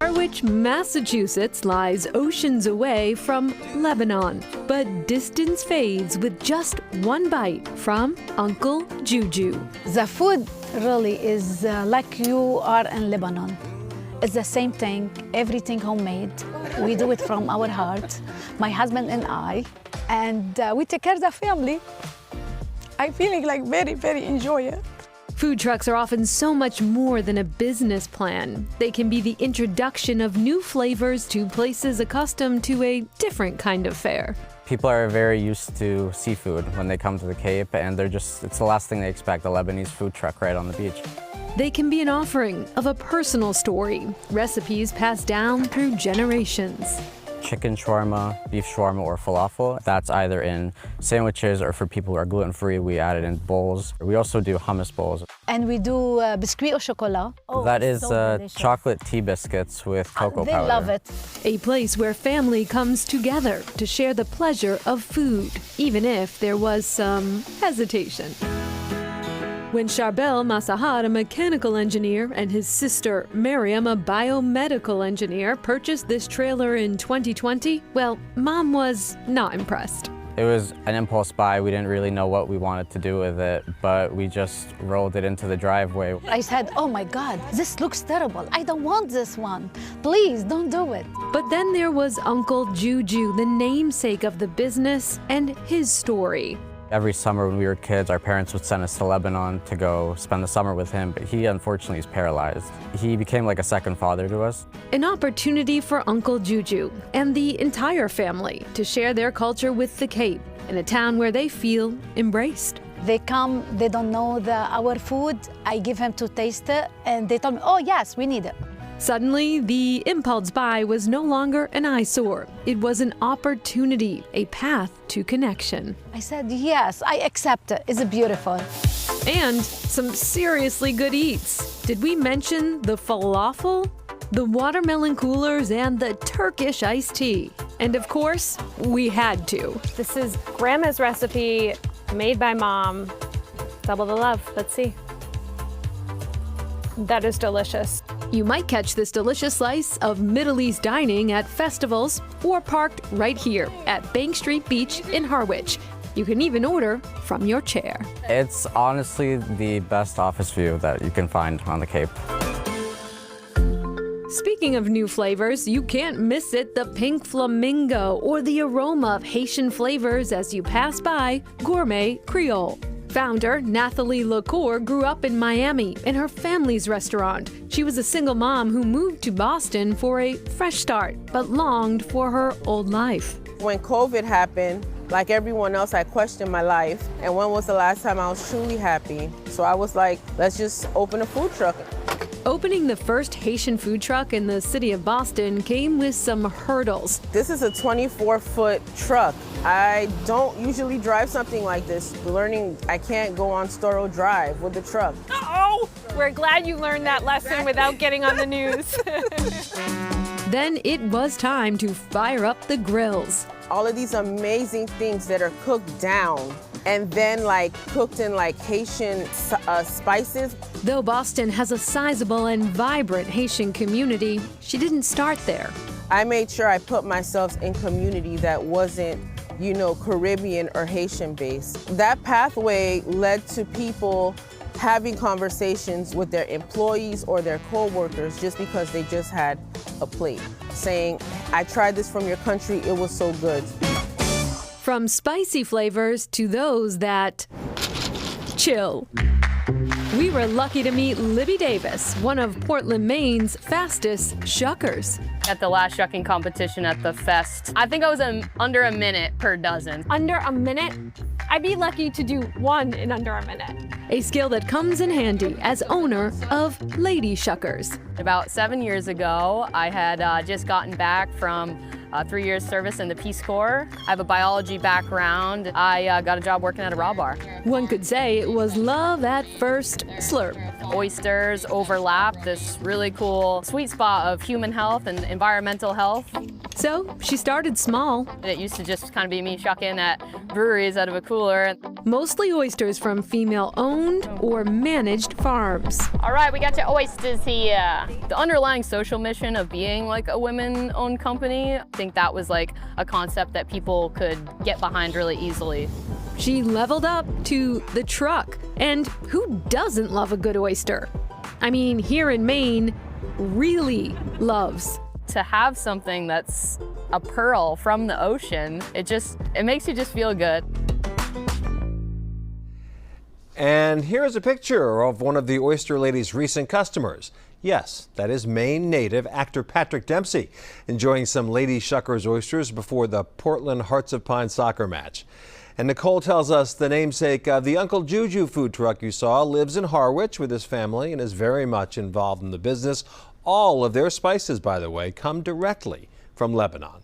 Harwich, Massachusetts lies oceans away from Lebanon, but distance fades with just one bite from Uncle Juju. The food really is like you are in Lebanon. It's the same thing, everything homemade. We do it from our heart, my husband and I, and we take care of the family. I'm feeling like very enjoy it. Food trucks are often so much more than a business plan. They can be the introduction of new flavors to places accustomed to a different kind of fare. People are very used to seafood when they come to the Cape, and it's the last thing they expect, a Lebanese food truck right on the beach. They can be an offering of a personal story, recipes passed down through generations. Chicken shawarma, beef shawarma, or falafel. That's either in sandwiches or for people who are gluten-free, we add it in bowls. We also do hummus bowls. And we do biscuit au chocolat. Oh, that is so chocolate tea biscuits with cocoa powder. They love it. A place where family comes together to share the pleasure of food, even if there was some hesitation. When Charbel Masahad, a mechanical engineer, and his sister Miriam, a biomedical engineer, purchased this trailer in 2020, well, Mom was not impressed. It was an impulse buy. We didn't really know what we wanted to do with it, but we just rolled it into the driveway. I said, oh my God, this looks terrible. I don't want this one. Please don't do it. But then there was Uncle Juju, the namesake of the business, and his story. Every summer when we were kids, our parents would send us to Lebanon to go spend the summer with him, but he unfortunately is paralyzed. He became like a second father to us. An opportunity for Uncle Juju and the entire family to share their culture with the Cape in a town where they feel embraced. They come, they don't know our food. I give them to taste it, and they told me, oh yes, we need it. Suddenly, the impulse buy was no longer an eyesore. It was an opportunity, a path to connection. I said, yes, I accept it. It's beautiful. And some seriously good eats. Did we mention the falafel, the watermelon coolers, and the Turkish iced tea? And of course, we had to. This is Grandma's recipe, made by Mom. Double the love. Let's see. That is delicious. You might catch this delicious slice of Middle East dining at festivals or parked right here at Bank Street Beach in Harwich. You can even order from your chair. It's honestly the best office view that you can find on the Cape. Speaking of new flavors, you can't miss it, the pink flamingo or the aroma of Haitian flavors as you pass by Gourmet Creole. Founder Nathalie Lacour grew up in Miami in her family's restaurant. She was a single mom who moved to Boston for a fresh start, but longed for her old life. When COVID happened, like everyone else, I questioned my life. And when was the last time I was truly happy? So I was like, let's just open a food truck. Opening the first Haitian food truck in the city of Boston came with some hurdles. This is a 24-foot truck. I don't usually drive something like this. Learning I can't go on Storrow Drive with the truck. Uh-oh! We're glad you learned that lesson without getting on the news. Then it was time to fire up the grills. All of these amazing things that are cooked down and then like cooked in like Haitian spices. Though Boston has a sizable and vibrant Haitian community, she didn't start there. I made sure I put myself in community that wasn't, you know, Caribbean or Haitian based. That pathway led to people having conversations with their employees or their co-workers just because they just had a plate, saying, I tried this from your country, it was so good. From spicy flavors to those that chill. We were lucky to meet Libby Davis, one of Portland, Maine's fastest shuckers. At the last shucking competition at the fest, I think I was under a minute per dozen. Under a minute? I'd be lucky to do one in under a minute. A skill that comes in handy as owner of Lady Shuckers. About 7 years ago, I had just gotten back from 3 years service in the Peace Corps. I have a biology background. I got a job working at a raw bar. One could say it was love at first slurp. Oysters overlap this really cool sweet spot of human health and environmental health. So she started small, It used to just kind of be me shucking at breweries out of a cooler. mostly oysters from female-owned or managed farms. All right, we got your oysters here. The underlying social mission of being like a women-owned company, I think that was like a concept that people could get behind really easily. She leveled up to the truck. And who doesn't love a good oyster? I mean, here in Maine, really loves. To have something that's a pearl from the ocean, it makes you just feel good. And here's a picture of one of the Oyster Lady's recent customers. Yes, that is Maine native actor Patrick Dempsey, enjoying some Lady Shuckers oysters before the Portland Hearts of Pine soccer match. And Nicole tells us the namesake of the Uncle Juju food truck you saw lives in Harwich with his family and is very much involved in the business. All of their spices, by the way, come directly from Lebanon.